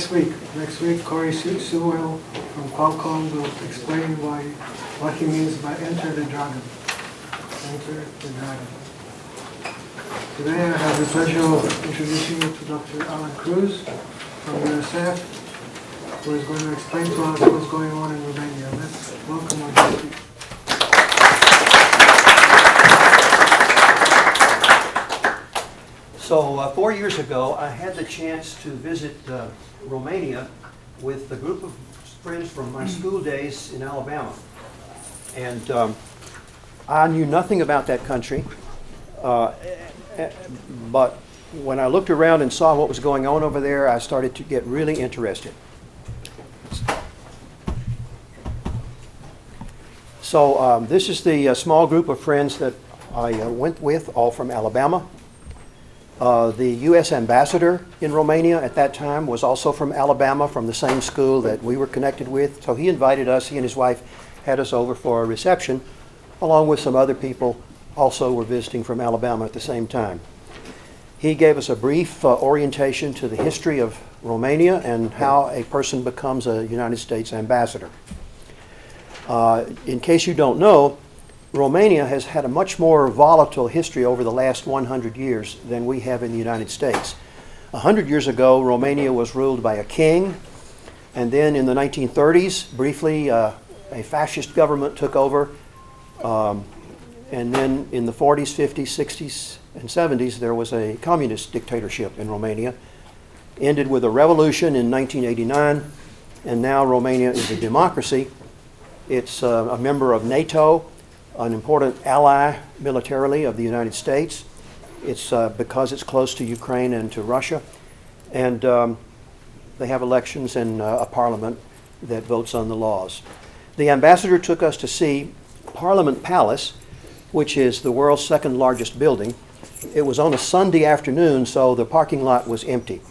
next week. Next week, Corey Sewell from Colloquium will explain what he means by enter the dragon. Enter the dragon. Today I have the pleasure of introducing you to Dr. Allan Cruse from USF, who is going to explain to us what's going on in Romania. Let's welcome our guest speaker. So 4 years ago, I had the chance to visit Romania with a group of friends from my school days in Alabama. And I knew nothing about that country, but when I looked around and saw what was going on over there, I started to get really interested. So this is the small group of friends that I went with, all from Alabama. The U.S. ambassador in Romania at that time was also from Alabama, from the same school that we were connected with. So he invited us, he and his wife had us over for a reception, along with some other people also were visiting from Alabama at the same time. He gave us a brief orientation to the history of Romania and how a person becomes a United States ambassador. In case you don't know, Romania has had a much more volatile history over the last 100 years than we have in the United States. 100 years ago, Romania was ruled by a king, and then in the 1930s, briefly, a fascist government took over, and then in the 40s, 50s, 60s, and 70s, there was a communist dictatorship in Romania. Ended with a revolution in 1989, and now Romania is a democracy. It's a member of NATO, an important ally militarily of the United States. It's because it's close to Ukraine and to Russia. And they have elections and a parliament that votes on the laws. The ambassador took us to see Parliament Palace, which is the world's second largest building. It was on a Sunday afternoon, so the parking lot was empty.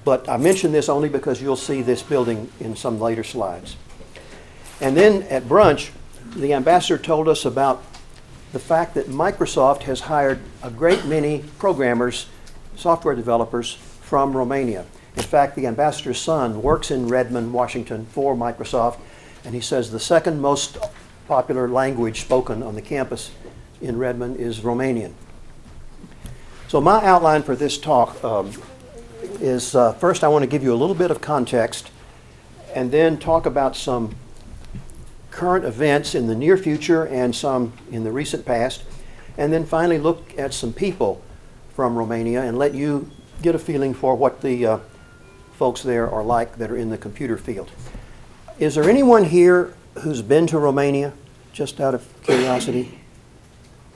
But I mention this only because you'll see this building in some later slides. And then at brunch, the ambassador told us about the fact that Microsoft has hired a great many programmers, software developers from Romania. In fact, the ambassador's son works in Redmond, Washington for Microsoft, and he says the second most popular language spoken on the campus in Redmond is Romanian. So my outline for this talk is first I want to give you a little bit of context and then talk about some current events in the near future and some in the recent past, and then finally look at some people from Romania and let you get a feeling for what the folks there are like that are in the computer field. Is there anyone here who's been to Romania, just out of curiosity?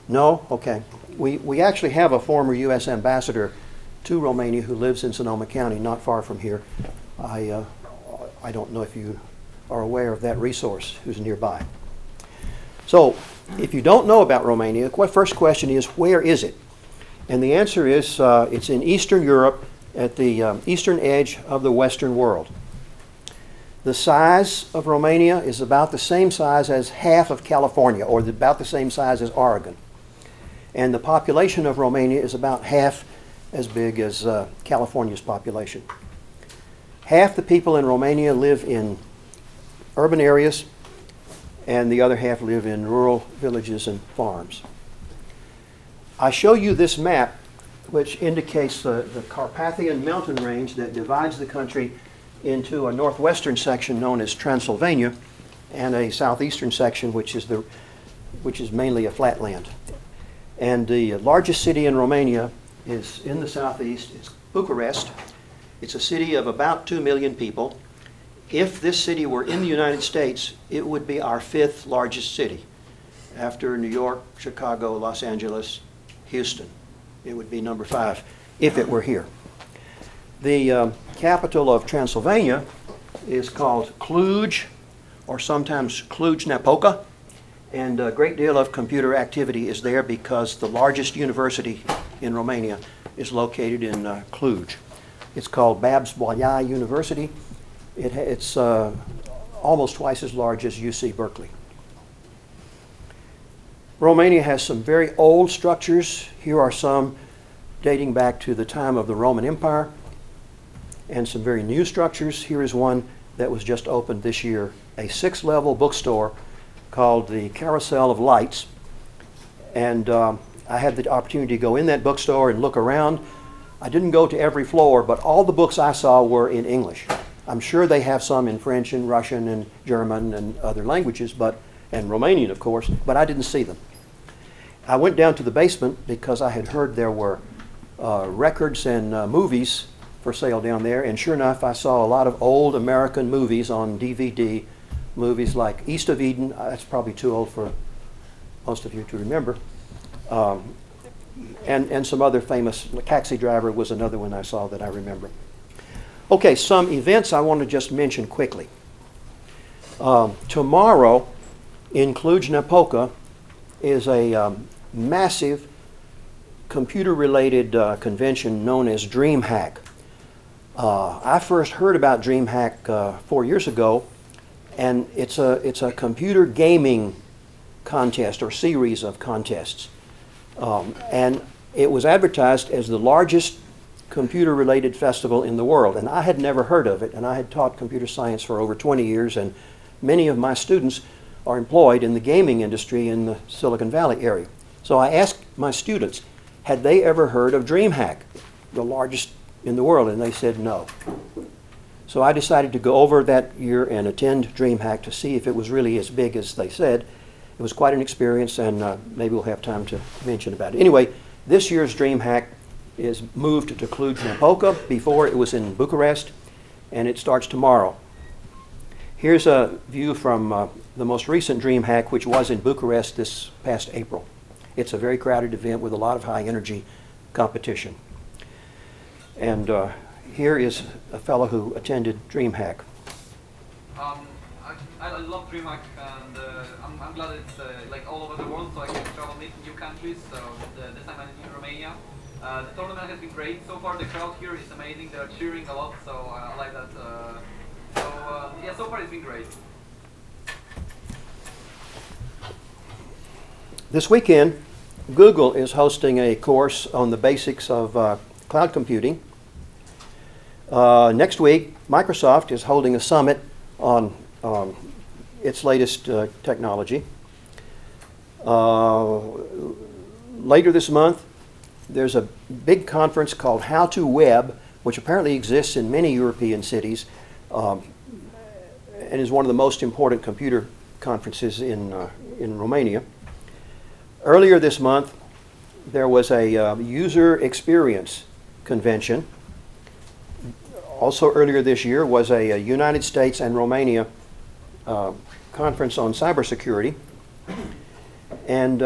No? Okay. We actually have a former U.S. ambassador to Romania who lives in Sonoma County, not far from here. I don't know if you are aware of that resource who's nearby. So, if you don't know about Romania, the first question is, where is it? And the answer is, it's in Eastern Europe, at the eastern edge of the Western world. The size of Romania is about the same size as half of California, or about the same size as Oregon. And the population of Romania is about half as big as California's population. Half the people in Romania live in urban areas, and the other half live in rural villages and farms. I show you this map, which indicates the Carpathian mountain range that divides the country into a northwestern section known as Transylvania, and a southeastern section which is mainly a flatland. And the largest city in Romania is in the southeast. It's Bucharest. It's a city of about 2 million people. If this city were in the United States, it would be our 5th largest city, after New York, Chicago, Los Angeles, Houston. It would be number 5 if it were here. The capital of Transylvania is called Cluj, or sometimes Cluj-Napoca, and a great deal of computer activity is there because the largest university in Romania is located in Cluj. It's called Babs-Bolyai University. It's almost twice as large as UC Berkeley. Romania has some very old structures. Here are some dating back to the time of the Roman Empire. and some very new structures. Here is one that was just opened this year, a 6-level bookstore called the Carousel of Lights. And I had the opportunity to go in that bookstore and look around. I didn't go to every floor, but all the books I saw were in English. I'm sure they have some in French and Russian and German and other languages, and Romanian, of course, but I didn't see them. I went down to the basement because I had heard there were records and movies for sale down there, and sure enough, I saw a lot of old American movies on DVD, movies like East of Eden. That's probably too old for most of you to remember. And some other famous, Taxi Driver was another one I saw that I remember. Okay, some events I want to just mention quickly. Tomorrow in Cluj-Napoca is a massive computer-related convention known as DreamHack. I first heard about DreamHack 4 years ago, and it's a computer gaming contest or series of contests. And it was advertised as the largest computer-related festival in the world, and I had never heard of it, and I had taught computer science for over 20 years, and many of my students are employed in the gaming industry in the Silicon Valley area. So I asked my students, had they ever heard of DreamHack, the largest in the world, and they said no. So I decided to go over that year and attend DreamHack to see if it was really as big as they said. It was quite an experience, and maybe we'll have time to mention about it. Anyway, this year's DreamHack is moved to Cluj-Napoca. Before it was in Bucharest, and it starts tomorrow. Here's a view from the most recent DreamHack, which was in Bucharest this past April. It's a very crowded event with a lot of high energy competition. And here is a fellow who attended DreamHack. I love DreamHack, and I'm glad it's like all over the world, so I can travel meet new countries. So this time I'm in Romania. The tournament has been great so far. The crowd here is amazing. They're cheering a lot, so I like that. Yeah, so far it's been great. This weekend, Google is hosting a course on the basics of cloud computing. Next week, Microsoft is holding a summit on its latest technology. Later this month, there's a big conference called How to Web, which apparently exists in many European cities and is one of the most important computer conferences in Romania. Earlier this month, there was a user experience convention. Also earlier this year was a United States and Romania conference on cybersecurity. And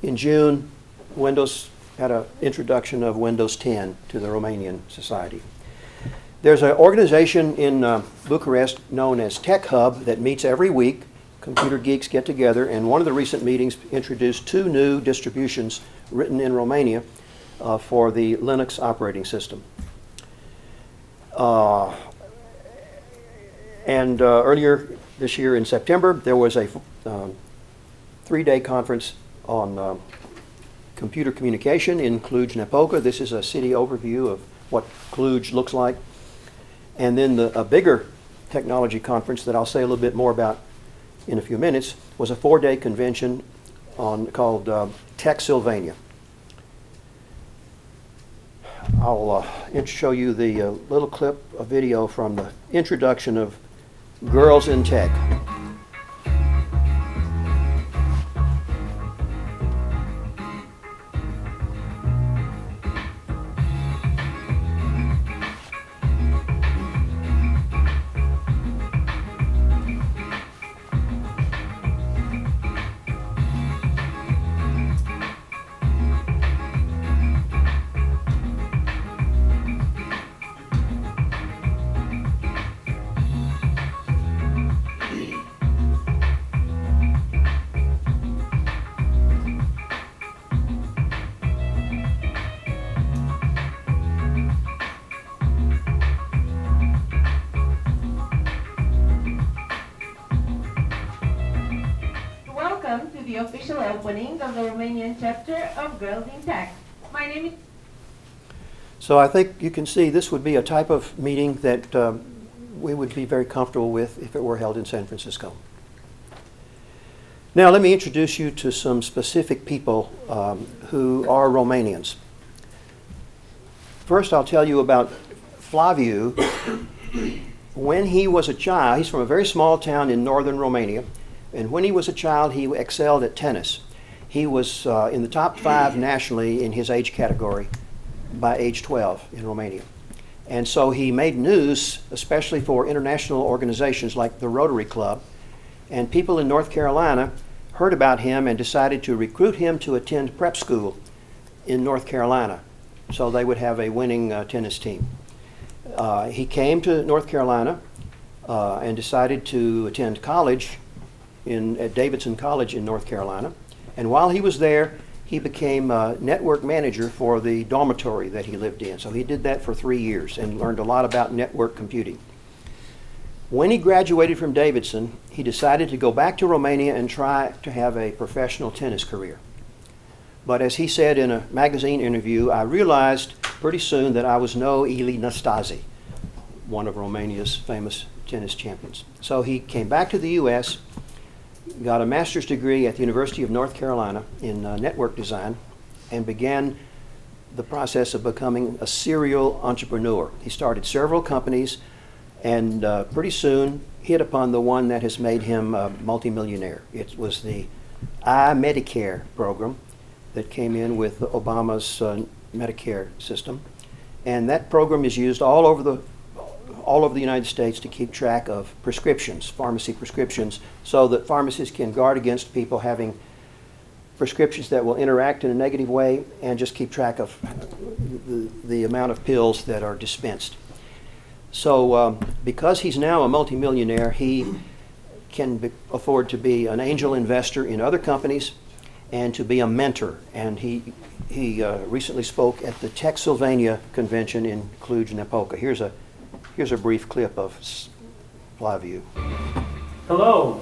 in June, Windows had an introduction of Windows 10 to the Romanian society. There's an organization in Bucharest known as Tech Hub that meets every week. Computer geeks get together, and one of the recent meetings introduced 2 new distributions written in Romania for the Linux operating system. Earlier this year in September, there was a 3-day conference on computer communication in Cluj-Napoca. This is a city overview of what Cluj looks like. And then a bigger technology conference that I'll say a little bit more about in a few minutes was a 4-day convention called Tech Sylvania. I'll show you the little clip, a video from the introduction of Girls in Tech. Welcome to the official opening of the Romanian chapter of Girls in Tech. My name is... So I think you can see this would be a type of meeting that we would be very comfortable with if it were held in San Francisco. Now let me introduce you to some specific people who are Romanians. First I'll tell you about Flaviu. When he was a child, he's from a very small town in northern Romania, and when he was a child he excelled at tennis. He was in the top 5 nationally in his age category by age 12 in Romania. And so he made news, especially for international organizations like the Rotary Club, and people in North Carolina heard about him and decided to recruit him to attend prep school in North Carolina so they would have a winning tennis team. He came to North Carolina and decided to attend college at Davidson College in North Carolina. And while he was there, he became network manager for the dormitory that he lived in. So he did that for 3 years and learned a lot about network computing. When he graduated from Davidson, he decided to go back to Romania and try to have a professional tennis career. But as he said in a magazine interview, I realized pretty soon that I was no Ili Nastase, one of Romania's famous tennis champions. So he came back to the U.S., got a master's degree at the University of North Carolina in network design, and began the process of becoming a serial entrepreneur. He started several companies and pretty soon hit upon the one that has made him a multimillionaire. It was the Medicare program that came in with Obama's Medicare system. And that program is used all over the United States to keep track of prescriptions, pharmacy prescriptions, so that pharmacists can guard against people having prescriptions that will interact in a negative way and just keep track of the amount of pills that are dispensed. So because he's now a multimillionaire, he can afford to be an angel investor in other companies and to be a mentor. And he recently spoke at the Techsylvania convention in Cluj-Napoca. Here's a brief clip of Flaviu. Hello,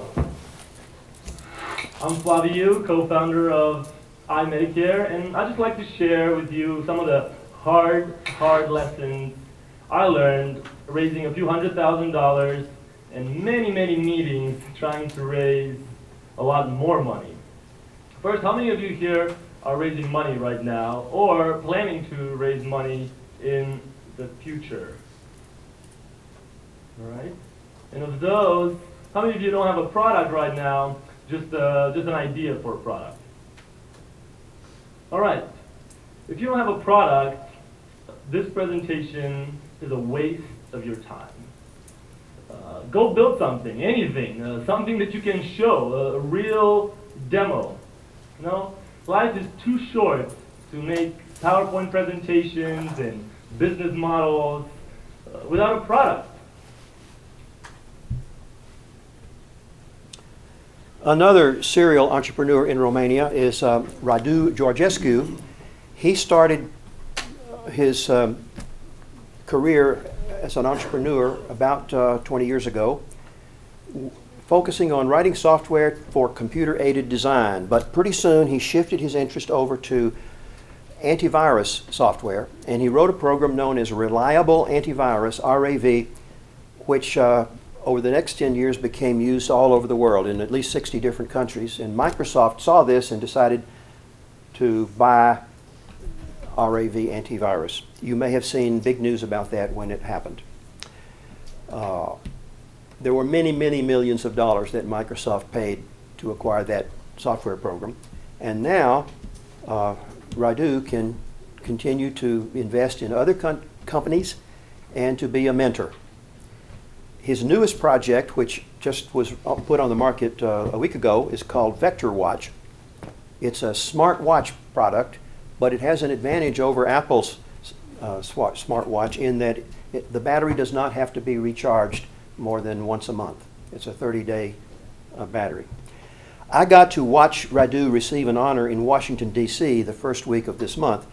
I'm Flaviu, co-founder of iMedicare, and I'd just like to share with you some of the hard lessons I learned raising a few $100,000 and many meetings trying to raise a lot more money. First, how many of you here are raising money right now or planning to raise money in the future? All right. And of those, how many of you don't have a product right now, just an idea for a product? All right. If you don't have a product, this presentation is a waste of your time. Go build something, anything, something that you can show, a real demo. You know, life is too short to make PowerPoint presentations and business models without a product. Another serial entrepreneur in Romania is Radu Georgescu. He started his career as an entrepreneur about 20 years ago, focusing on writing software for computer-aided design. But pretty soon he shifted his interest over to antivirus software, and he wrote a program known as Reliable Antivirus, RAV, which over the next 10 years became used all over the world in at least 60 different countries. And Microsoft saw this and decided to buy RAV antivirus. You may have seen big news about that when it happened. There were many millions of dollars that Microsoft paid to acquire that software program. And now Radu can continue to invest in other companies and to be a mentor. His newest project, which just was put on the market a week ago, is called Vector Watch. It's a smart watch product, but it has an advantage over Apple's smart watch in that the battery does not have to be recharged more than once a month. It's a 30-day battery. I got to watch Radu receive an honor in Washington, D.C. the first week of this month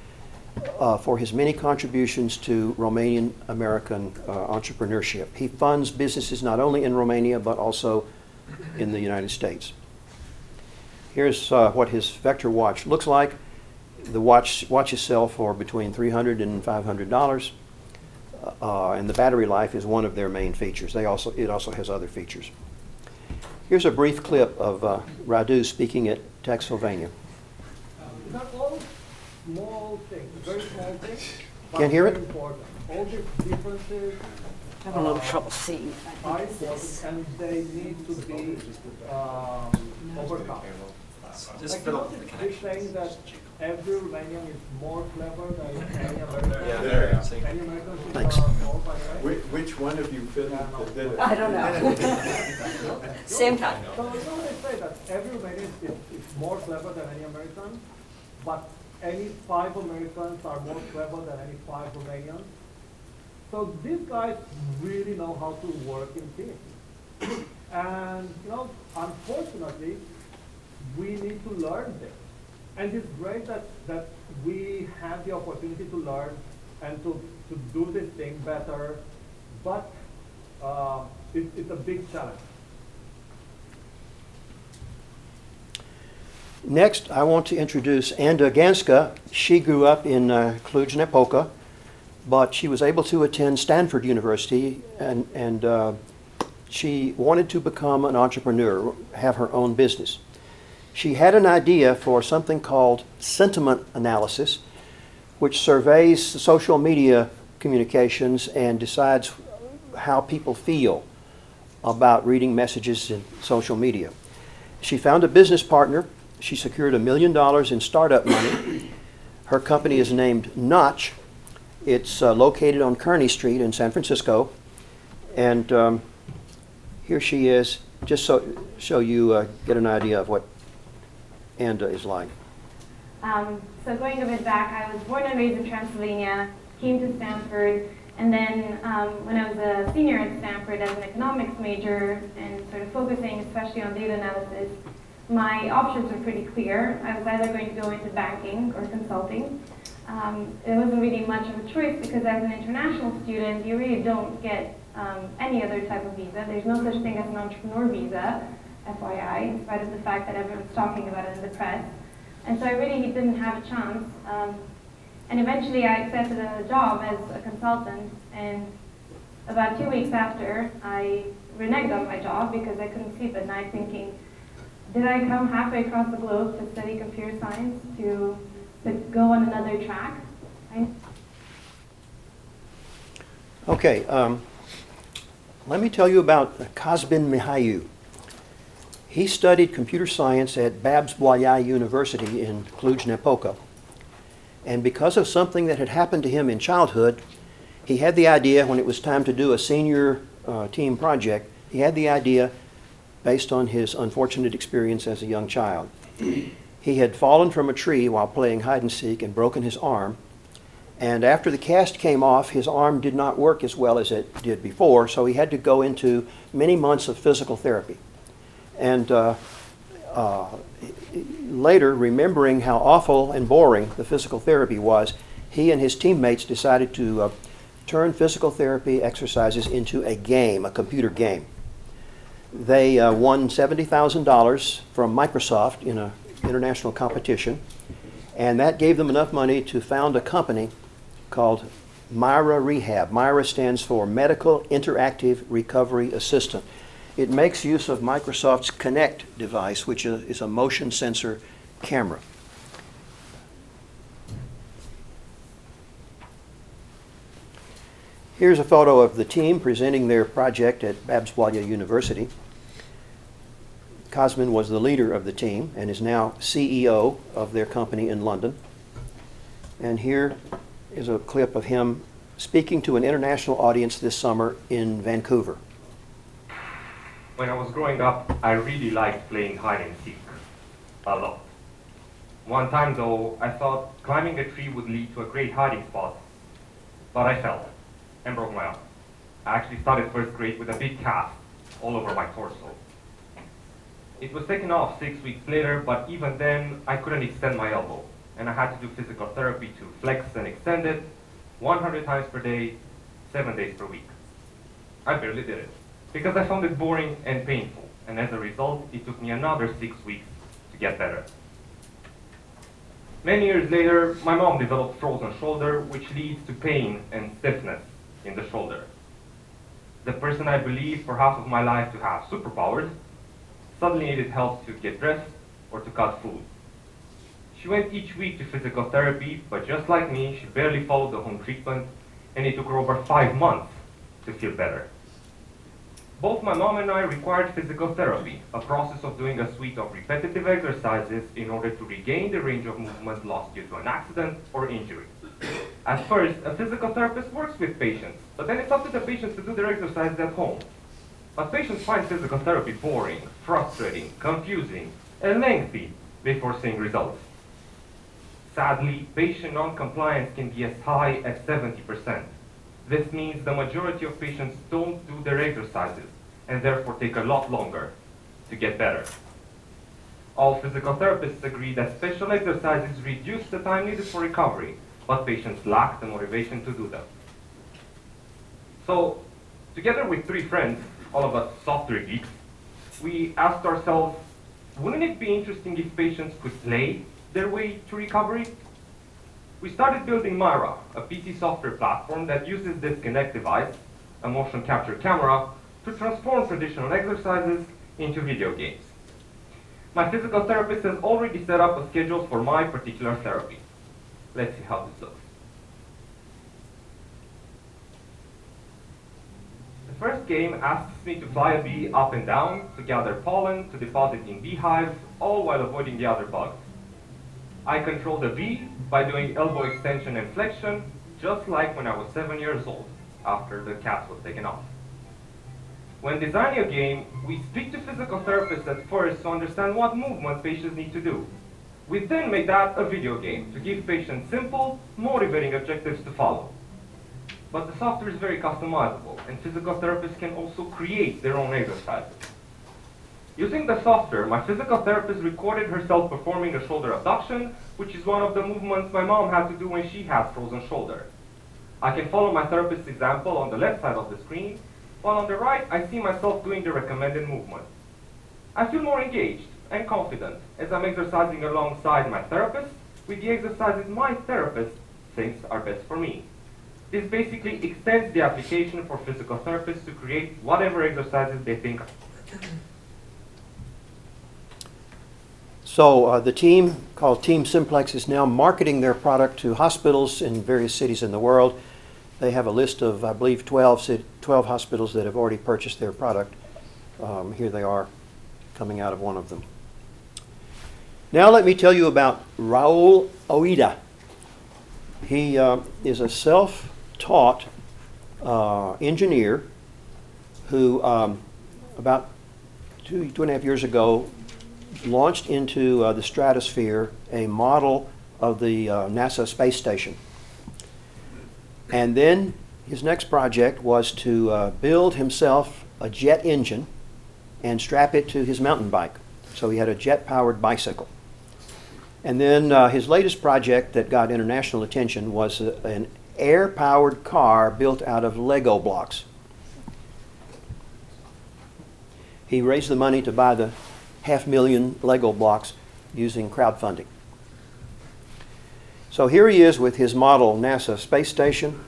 for his many contributions to Romanian-American entrepreneurship. He funds businesses not only in Romania, but also in the United States. Here's what his Vector Watch looks like. The watches sell for between $300 and $500, and the battery life is one of their main features. It also has other features. Here's a brief clip of Radu speaking at Texylvania. These are all small things, very small things. but Can't hear very it? important. All these differences I have a little trouble seeing. are important and they need to be overcome. Like, you know, they're saying that every Romanian is more clever than any American. Any Americans is Thanks. more by the way. Which one of you fit that did it? I don't know. Same time. So you know they say that every Romanian is more clever than any American, but any 5 Americans are more clever than any 5 Romanians. So these guys really know how to work in teams. And you know, unfortunately, we need to learn this. And it's great that we have the opportunity to learn and to do this thing better, but it's a big challenge. Next, I want to introduce Anda Ganska. She grew up in Cluj-Napoca, but she was able to attend Stanford University, and she wanted to become an entrepreneur, have her own business. She had an idea for something called sentiment analysis, which surveys social media communications and decides how people feel about reading messages in social media. She found a business partner. She secured $1 million in startup money. Her company is named Notch. It's located on Kearny Street in San Francisco. And here she is, just so you get an idea of what Anda is like. So going a bit back, I was born and raised in Transylvania, came to Stanford, and then when I was a senior at Stanford as an economics major and sort of focusing especially on data analysis, my options were pretty clear. I was either going to go into banking or consulting. It wasn't really much of a choice because as an international student, you really don't get any other type of visa. There's no such thing as an entrepreneur visa, FYI, in spite of the fact that everyone's talking about it in the press. And so I really didn't have a chance. And eventually I accepted a job as a consultant, and about 2 weeks after, I reneged on my job because I couldn't sleep at night thinking, did I come halfway across the globe to study computer science, to go on another track? Okay, let me tell you about Kazbin Mihaiu. He studied computer science at Babs-Bolyai University in Cluj-Napoca. And because of something that had happened to him in childhood, he had the idea when it was time to do a senior team project, he had the idea based on his unfortunate experience as a young child. He had fallen from a tree while playing hide and seek and broken his arm. And after the cast came off, his arm did not work as well as it did before, so he had to go into many months of physical therapy. And later, remembering how awful and boring the physical therapy was, he and his teammates decided to turn physical therapy exercises into a game, a computer game. They won $70,000 from Microsoft in an international competition, and that gave them enough money to found a company called Myra Rehab. Myra stands for Medical Interactive Recovery Assistant. It makes use of Microsoft's Kinect device, which is a motion sensor camera. Here's a photo of the team presenting their project at Babs-Bolyai University. Kazbin was the leader of the team and is now CEO of their company in London. And here is a clip of him speaking to an international audience this summer in Vancouver. When I was growing up, I really liked playing hide and seek a lot. One time though, I thought climbing a tree would lead to a great hiding spot, but I fell and broke my arm. I actually started first grade with a big cast all over my torso. It was taken off 6 weeks later, but even then, I couldn't extend my elbow, and I had to do physical therapy to flex and extend it 100 times per day, 7 days per week. I barely did it, because I found it boring and painful, and as a result, it took me another 6 weeks to get better. Many years later, my mom developed frozen shoulder, which leads to pain and stiffness in the shoulder. The person I believed for half of my life to have superpowers suddenly needed help to get dressed or to cut food. She went each week to physical therapy, but just like me, she barely followed the home treatment, and it took her over 5 months to feel better. Both my mom and I required physical therapy, a process of doing a suite of repetitive exercises in order to regain the range of movement lost due to an accident or injury. At first, a physical therapist works with patients, but then it's up to the patients to do their exercises at home. But patients find physical therapy boring, frustrating, confusing, and lengthy before seeing results. Sadly, patient non-compliance can be as high as 70%. This means the majority of patients don't do their exercises and therefore take a lot longer to get better. All physical therapists agree that special exercises reduce the time needed for recovery, but patients lack the motivation to do them. So, together with 3 friends, all of us software geeks, we asked ourselves, wouldn't it be interesting if patients could play their way to recovery? We started building Myra, a PC software platform that uses this Kinect device, a motion capture camera, to transform traditional exercises into video games. My physical therapist has already set up a schedule for my particular therapy. Let's see how this looks. The first game asks me to fly a bee up and down, to gather pollen, to deposit in beehives, all while avoiding the other bugs. I control the bee by doing elbow extension and flexion, just like when I was 7 years old, after the cat was taken off. When designing a game, we speak to physical therapists at first to understand what movement patients need to do. We then make that a video game to give patients simple, motivating objectives to follow. But the software is very customizable, and physical therapists can also create their own exercises. Using the software, my physical therapist recorded herself performing a shoulder abduction, which is one of the movements my mom had to do when she had frozen shoulder. I can follow my therapist's example on the left side of the screen, while on the right, I see myself doing the recommended movement. I feel more engaged and confident as I'm exercising alongside my therapist with the exercises my therapist thinks are best for me. This basically extends the application for physical therapists to create whatever exercises they think. So the team called Team Simplex is now marketing their product to hospitals in various cities in the world. They have a list of, I believe, 12 hospitals that have already purchased their product. Here they are coming out of one of them. Now let me tell you about Raul Oida. He is a self-taught engineer who about two and a half years ago launched into the stratosphere a model of the NASA space station. And then his next project was to build himself a jet engine and strap it to his mountain bike. So he had a jet-powered bicycle. And then his latest project that got international attention was an air-powered car built out of Lego blocks. He raised the money to buy the 500,000 Lego blocks using crowdfunding. So here he is with his model NASA space station.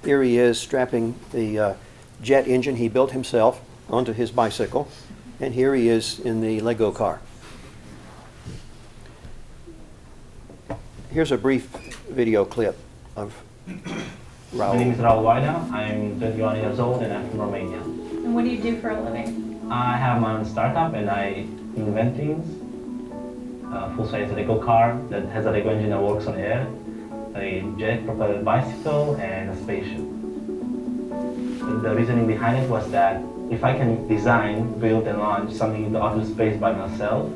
Here he is strapping the jet engine he built himself onto his bicycle. And here he is in the Lego car. Here's a brief video clip of Raul. My name is Raul Waida. I'm 21 years old and I'm from Romania. And what do you do for a living? I have my own startup and I invent things. Full-size Lego car that has a Lego engine that works on air, a jet-propelled bicycle, and a spaceship. The reasoning behind it was that if I can design, build, and launch something into outer space by myself,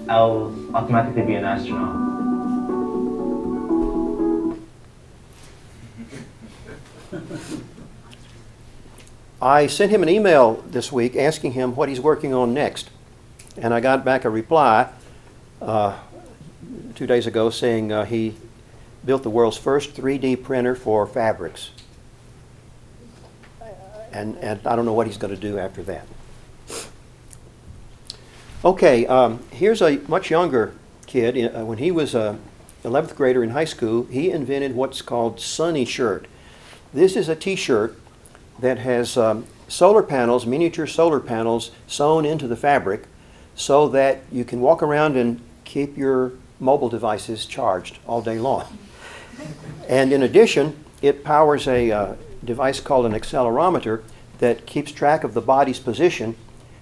I'll automatically be an astronaut. I sent him an email this week asking him what he's working on next. And I got back a reply 2 days ago saying he built the world's first 3D printer for fabrics. And I don't know what he's going to do after that. Okay, here's a much younger kid. When he was 11th grader in high school, he invented what's called Sunny Shirt. This is a t-shirt that has solar panels, miniature solar panels, sewn into the fabric so that you can walk around and keep your mobile devices charged all day long. And in addition, it powers a device called an accelerometer that keeps track of the body's position,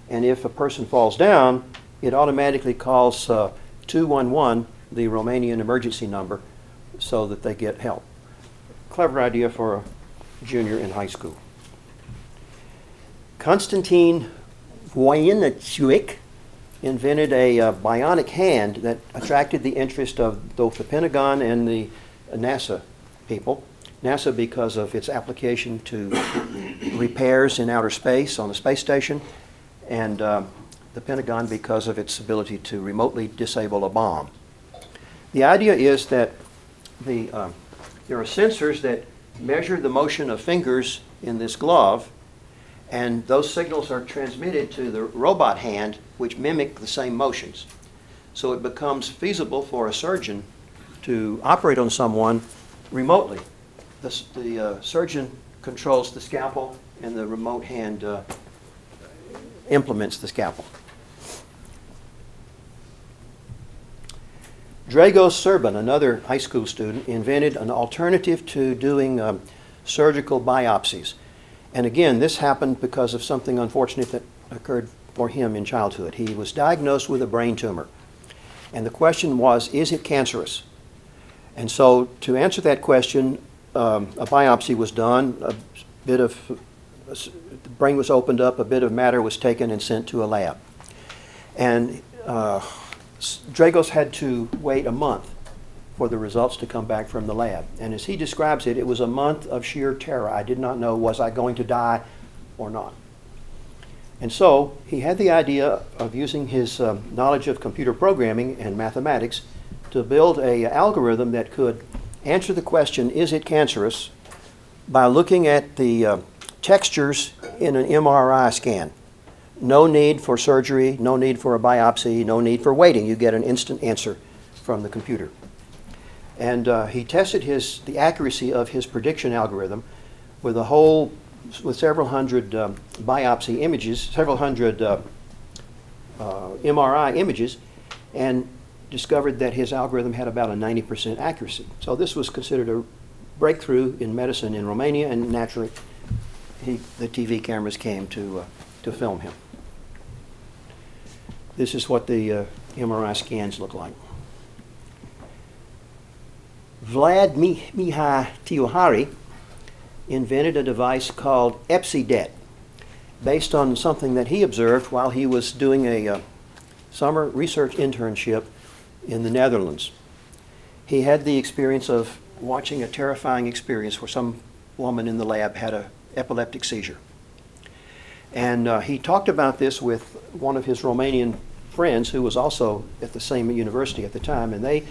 and if a person falls down, it automatically calls 211, the Romanian emergency number, so that they get help. Clever idea for a junior in high school. Konstantin Voynechuk invented a bionic hand that attracted the interest of both the Pentagon and the NASA people. NASA because of its application to repairs in outer space on the space station, and the Pentagon because of its ability to remotely disable a bomb. The idea is that there are sensors that measure the motion of fingers in this glove, and those signals are transmitted to the robot hand, which mimic the same motions. So it becomes feasible for a surgeon to operate on someone remotely. The surgeon controls the scalpel, and the remote hand implements the scalpel. Dragos Serban, another high school student, invented an alternative to doing surgical biopsies. And again, this happened because of something unfortunate that occurred for him in childhood. He was diagnosed with a brain tumor. And the question was, is it cancerous? And so to answer that question, a biopsy was done, the brain was opened up, a bit of matter was taken and sent to a lab. And Dragos had to wait a month for the results to come back from the lab. And as he describes it, it was a month of sheer terror. I did not know, was I going to die or not? And so he had the idea of using his knowledge of computer programming and mathematics to build an algorithm that could answer the question, is it cancerous, by looking at the textures in an MRI scan. No need for surgery, no need for a biopsy, no need for waiting. You get an instant answer from the computer. And he tested the accuracy of his prediction algorithm with several hundred biopsy images, several hundred MRI images, and discovered that his algorithm had about a 90% accuracy. So this was considered a breakthrough in medicine in Romania, and naturally the TV cameras came to film him. This is what the MRI scans look like. Vlad Mihai Tiohari invented a device called EPSIDET, based on something that he observed while he was doing a summer research internship in the Netherlands. He had the experience of watching a terrifying experience where some woman in the lab had an epileptic seizure. And he talked about this with one of his Romanian friends who was also at the same university at the time, and they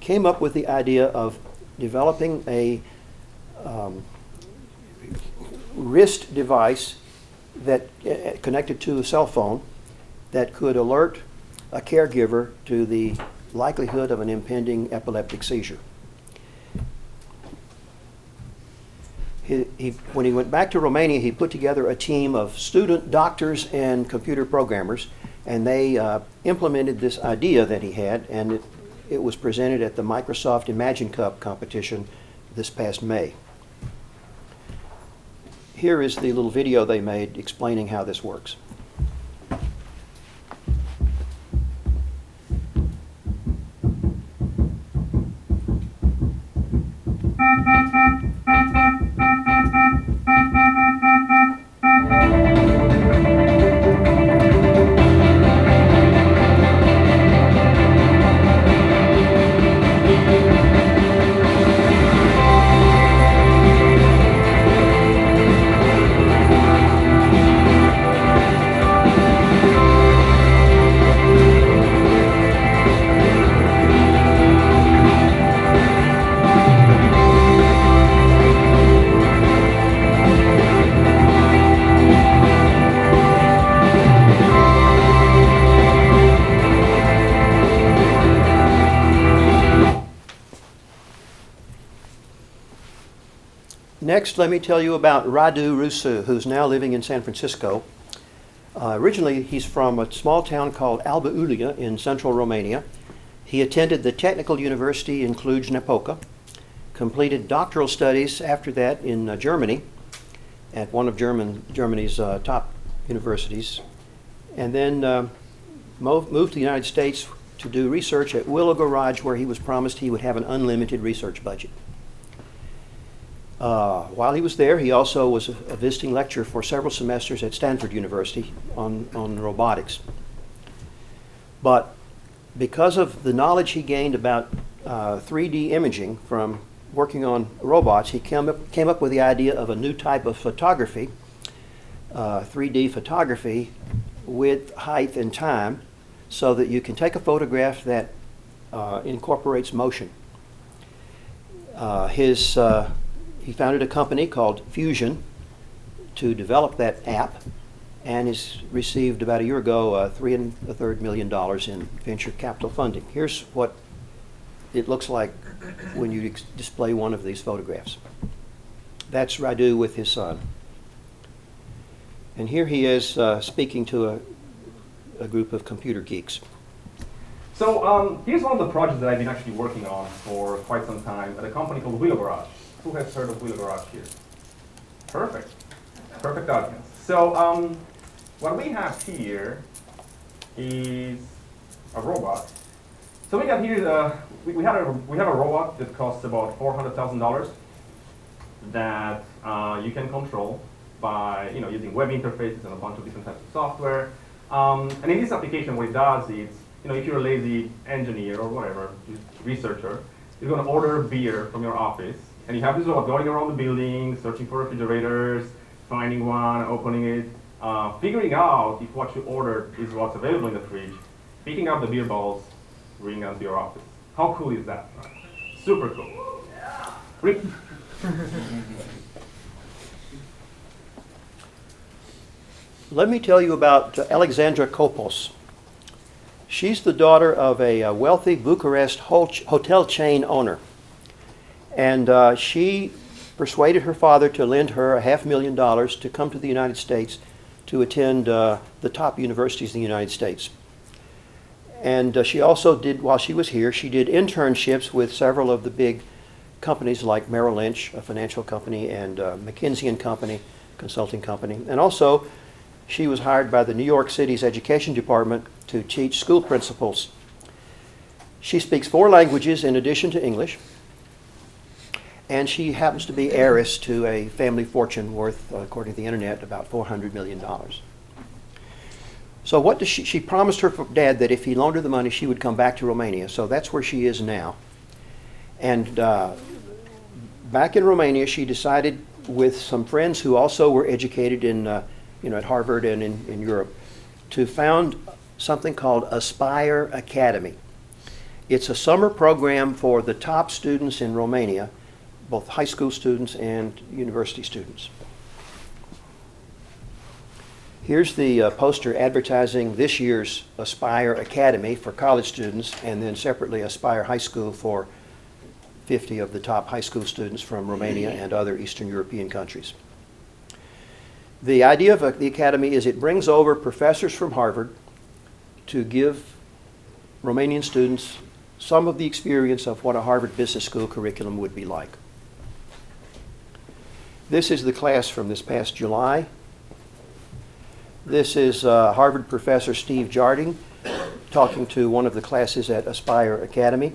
came up with the idea of developing a wrist device that connected to a cell phone that could alert a caregiver to the likelihood of an impending epileptic seizure. When he went back to Romania, he put together a team of student doctors and computer programmers, and they implemented this idea that he had, and it was presented at the Microsoft Imagine Cup competition this past May. Here is the little video they made explaining how this works. Next, let me tell you about Radu Rusu, who's now living in San Francisco. Originally, he's from a small town called Alba Iulia in central Romania. He attended the Technical University in Cluj-Napoca, completed doctoral studies after that in Germany, at one of Germany's top universities, and then moved to the United States to do research at Willow Garage, where he was promised he would have an unlimited research budget. While he was there, he also was a visiting lecturer for several semesters at Stanford University on robotics. But because of the knowledge he gained about 3D imaging from working on robots, he came up with the idea of a new type of photography, 3D photography with height and time, so that you can take a photograph that incorporates motion. He founded a company called Fusion to develop that app, and has received about a year ago $3.25 million in venture capital funding. Here's what it looks like when you display one of these photographs. That's Radu with his son. And here he is speaking to a group of computer geeks. So here's one of the projects that I've been actually working on for quite some time at a company called Willow Garage. Who has heard of Willow Garage here? Perfect. Perfect audience. So what we have here is a robot. So we got here, we have a robot that costs about $400,000 that you can control by using web interfaces and a bunch of different types of software. And in this application, what it does is, if you're a lazy engineer or whatever, researcher, you're going to order beer from your office, and you have this robot going around the building, searching for refrigerators, finding one, opening it, figuring out if what you ordered is what's available in the fridge, picking up the beer bottles, bringing them to your office. How cool is that? Super cool. Yeah. Let me tell you about Alexandra Kopos. She's the daughter of a wealthy Bucharest hotel chain owner. And she persuaded her father to lend her $500,000 to come to the United States to attend the top universities in the United States. And she also did, while she was here, she did internships with several of the big companies like Merrill Lynch, a financial company, and McKinsey & Company, consulting company. And also, she was hired by the New York City's Education Department to teach school principals. She speaks 4 languages in addition to English, and she happens to be heiress to a family fortune worth, according to the internet, about $400 million. So what does she promised her dad that if he loaned her the money, she would come back to Romania. So that's where she is now. And back in Romania, she decided with some friends who also were educated in at Harvard and in Europe, to found something called Aspire Academy. It's a summer program for the top students in Romania, both high school students and university students. Here's the poster advertising this year's Aspire Academy for college students, and then separately Aspire High School for 50 of the top high school students from Romania and other Eastern European countries. The idea of the academy is it brings over professors from Harvard to give Romanian students some of the experience of what a Harvard Business School curriculum would be like. This is the class from this past July. This is Harvard professor Steve Jarding talking to one of the classes at Aspire Academy.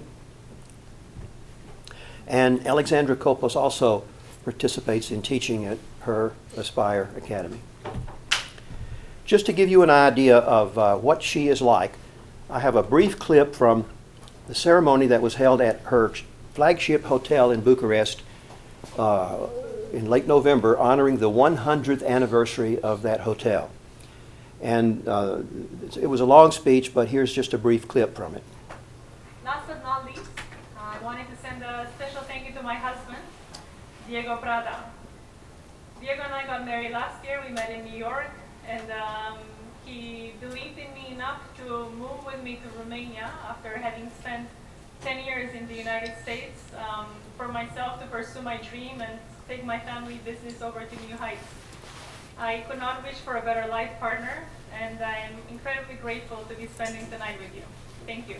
And Alexandra Kopos also participates in teaching at her Aspire Academy. Just to give you an idea of what she is like, I have a brief clip from the ceremony that was held at her flagship hotel in Bucharest in late November, honoring the 100th anniversary of that hotel. And it was a long speech, but here's just a brief clip from it. Last but not least, I wanted to send a special thank you to my husband, Diego Prada. Diego and I got married last year. We met in New York, and he believed in me enough to move with me to Romania after having spent 10 years in the United States for myself to pursue my dream and take my family business over to new heights. I could not wish for a better life partner, and I am incredibly grateful to be spending the night with you. Thank you.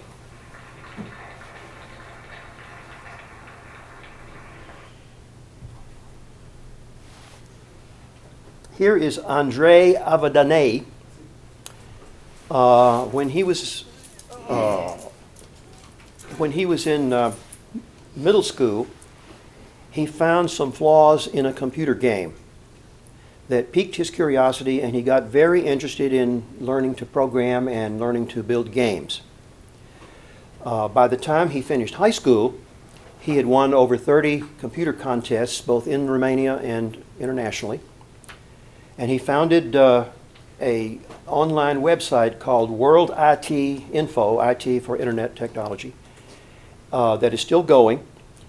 Here is Andrei Avedane. When he was in middle school, he found some flaws in a computer game that piqued his curiosity, and he got very interested in learning to program and learning to build games. By the time he finished high school, he had won over 30 computer contests, both in Romania and internationally. And he founded a online website called World IT Info, IT for Internet Technology, that is still going,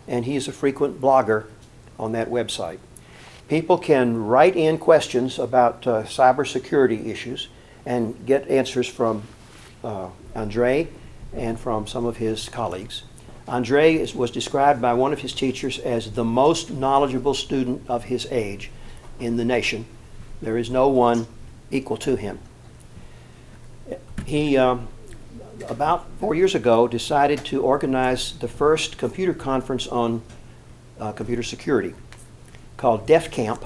and he is a frequent blogger on that website. People can write in questions about cybersecurity issues and get answers from Andrei and from some of his colleagues. Andrei was described by one of his teachers as the most knowledgeable student of his age in the nation. There is no one equal to him. He, about 4 years ago, decided to organize the first computer conference on computer security called DEF Camp.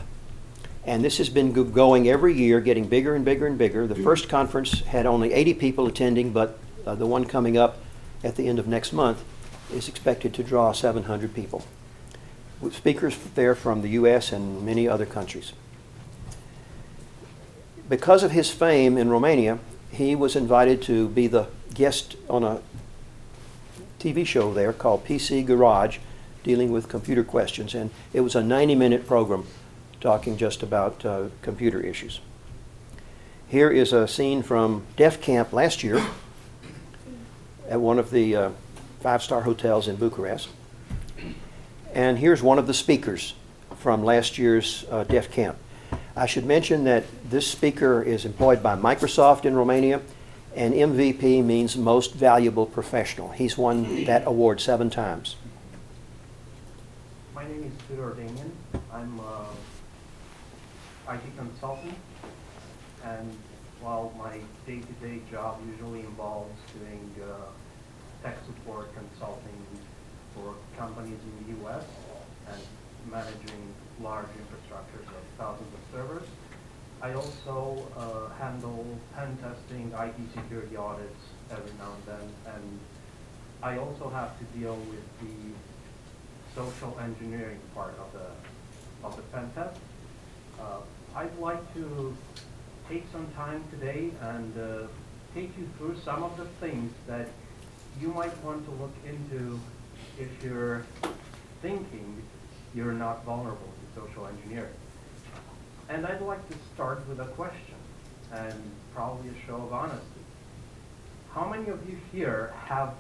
And this has been going every year, getting bigger and bigger and bigger. The first conference had only 80 people attending, but the one coming up at the end of next month is expected to draw 700 people, with speakers there from the US and many other countries. Because of his fame in Romania, he was invited to be the guest on a TV show there called PC Garage, dealing with computer questions. And it was a 90-minute program talking just about computer issues. Here is a scene from DEF Camp last year at one of the five-star hotels in Bucharest. And here's one of the speakers from last year's DEF Camp. I should mention that this speaker is employed by Microsoft in Romania, and MVP means Most Valuable Professional. He's won that award 7 times. My name is Tudor Damien. I'm an IT consultant, and while my day-to-day job usually involves doing tech support consulting for companies in the US and managing large infrastructures of thousands of servers, I also handle pen testing, IT security audits every now and then, and I also have to deal with the social engineering part of the pen test. I'd like to take some time today and take you through some of the things that you might want to look into if you're thinking you're not vulnerable to social engineering. And I'd like to start with a question, and probably a show of honesty. How many of you here have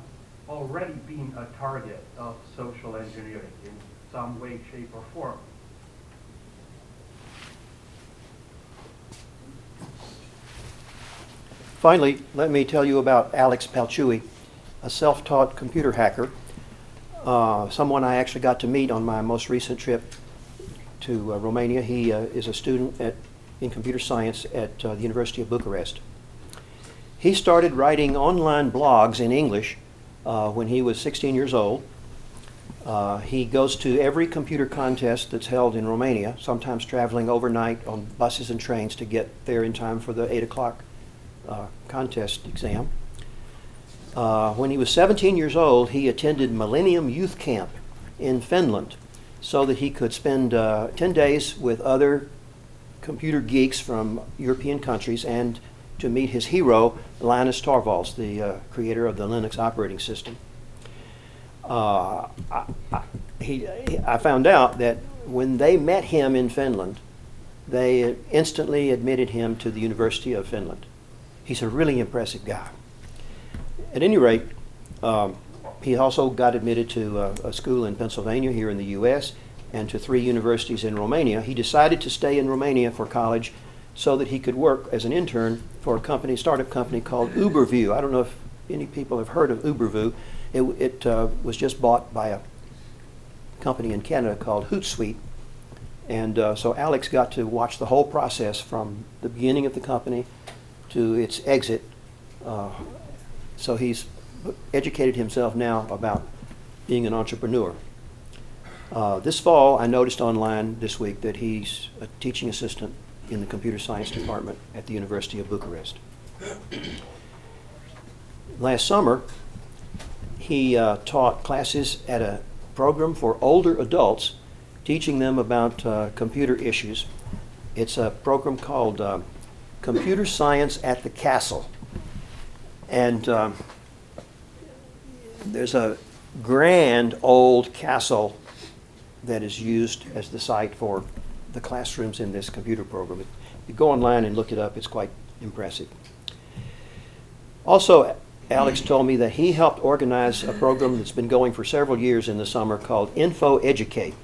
already been a target of social engineering in some way, shape, or form? Finally, let me tell you about Alex Palciui, a self-taught computer hacker, someone I actually got to meet on my most recent trip to Romania. He is a student in computer science at the University of Bucharest. He started writing online blogs in English when he was 16 years old. He goes to every computer contest that's held in Romania, sometimes traveling overnight on buses and trains to get there in time for the 8 o'clock contest exam. When he was 17 years old, he attended Millennium Youth Camp in Finland so that he could spend 10 days with other computer geeks from European countries and to meet his hero, Linus Torvalds, the creator of the Linux operating system. I found out that when they met him in Finland, they instantly admitted him to the University of Finland. He's a really impressive guy. At any rate, he also got admitted to a school in Pennsylvania here in the US and to 3 universities in Romania. He decided to stay in Romania for college so that he could work as an intern for a startup company called Uberview. I don't know if any people have heard of Uberview. It was just bought by a company in Canada called Hootsuite. And so Alex got to watch the whole process from the beginning of the company to its exit. So he's educated himself now about being an entrepreneur. This fall, I noticed online this week that he's a teaching assistant in the computer science department at the University of Bucharest. Last summer, he taught classes at a program for older adults, teaching them about computer issues. It's a program called Computer Science at the Castle. And there's a grand old castle that is used as the site for the classrooms in this computer program. If you go online and look it up, it's quite impressive. Also, Alex told me that he helped organize a program that's been going for several years in the summer called Info Educate.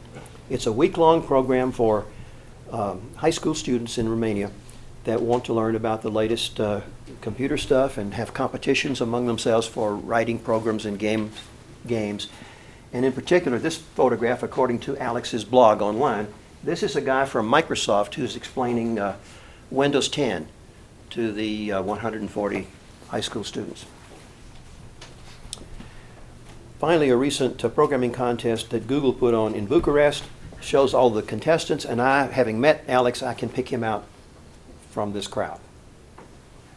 It's a week-long program for high school students in Romania that want to learn about the latest computer stuff and have competitions among themselves for writing programs and games. And in particular, this photograph, according to Alex's blog online, this is a guy from Microsoft who's explaining Windows 10 to the 140 high school students. Finally, a recent programming contest that Google put on in Bucharest shows all the contestants, and I, having met Alex, I can pick him out from this crowd.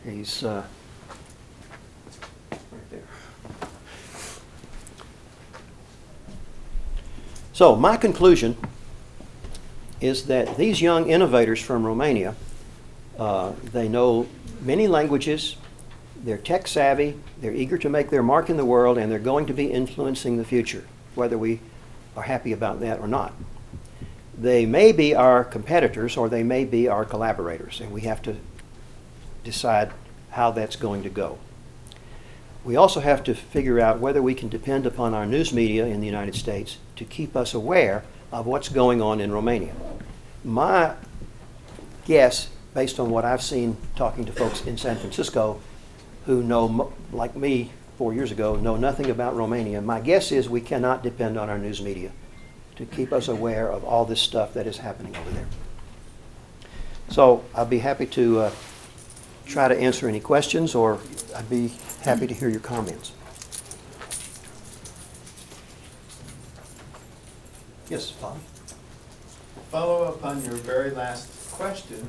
He's right there. So my conclusion is that these young innovators from Romania, they know many languages, they're tech savvy, they're eager to make their mark in the world, and they're going to be influencing the future, whether we are happy about that or not. They may be our competitors or they may be our collaborators, and we have to decide how that's going to go. We also have to figure out whether we can depend upon our news media in the United States to keep us aware of what's going on in Romania. My guess, based on what I've seen talking to folks in San Francisco who know, like me 4 years ago, know nothing about Romania, my guess is we cannot depend on our news media to keep us aware of all this stuff that is happening over there. So I'll be happy to try to answer any questions, or I'd be happy to hear your comments. Yes, Bob? Follow up on your very last question,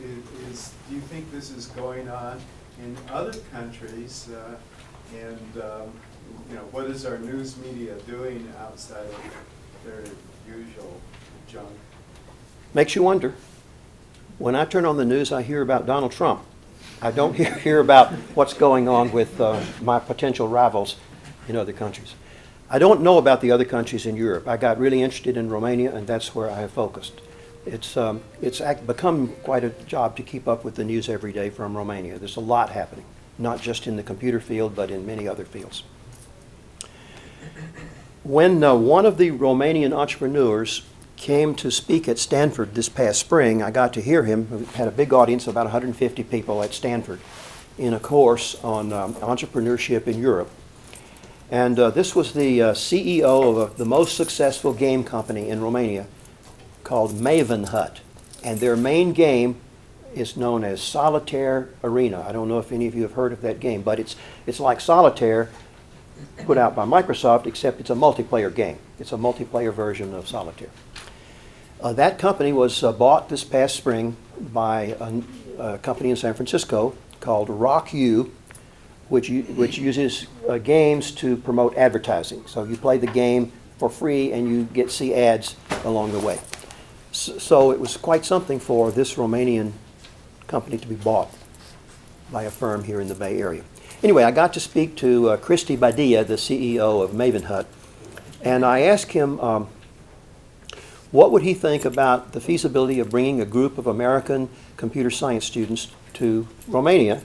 do you think this is going on in other countries? What is our news media doing outside of their usual junk? Makes you wonder. When I turn on the news, I hear about Donald Trump. I don't hear about what's going on with my potential rivals in other countries. I don't know about the other countries in Europe. I got really interested in Romania, and that's where I have focused. It's become quite a job to keep up with the news every day from Romania. There's a lot happening, not just in the computer field, but in many other fields. When one of the Romanian entrepreneurs came to speak at Stanford this past spring, I got to hear him. We had a big audience, about 150 people at Stanford, in a course on entrepreneurship in Europe. And this was the CEO of the most successful game company in Romania called Maven Hut. And their main game is known as Solitaire Arena. I don't know if any of you have heard of that game, but it's like Solitaire put out by Microsoft, except it's a multiplayer game. It's a multiplayer version of Solitaire. That company was bought this past spring by a company in San Francisco called RockU, which uses games to promote advertising. So you play the game for free and you get to see ads along the way. So it was quite something for this Romanian company to be bought by a firm here in the Bay Area. Anyway, I got to speak to Cristi Badia, the CEO of Maven Hut, and I asked him what would he think about the feasibility of bringing a group of American computer science students to Romania,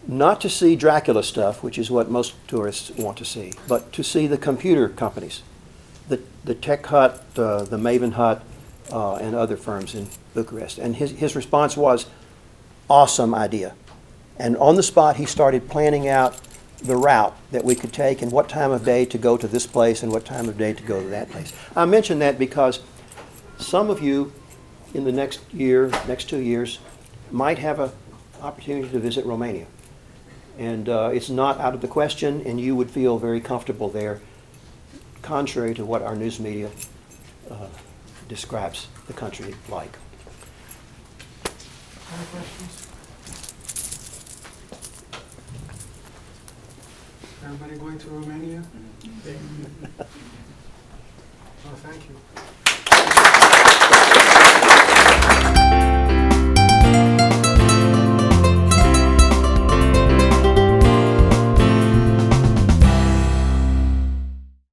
not to see Dracula stuff, which is what most tourists want to see, but to see the computer companies, the Tech Hut, the Maven Hut, and other firms in Bucharest. And his response was, awesome idea. And on the spot, he started planning out the route that we could take and what time of day to go to this place and what time of day to go to that place. I mention that because some of you in the next year, next 2 years, might have an opportunity to visit Romania. And it's not out of the question, and you would feel very comfortable there, contrary to what our news media describes the country like. Any questions? Everybody going to Romania? Oh, thank you.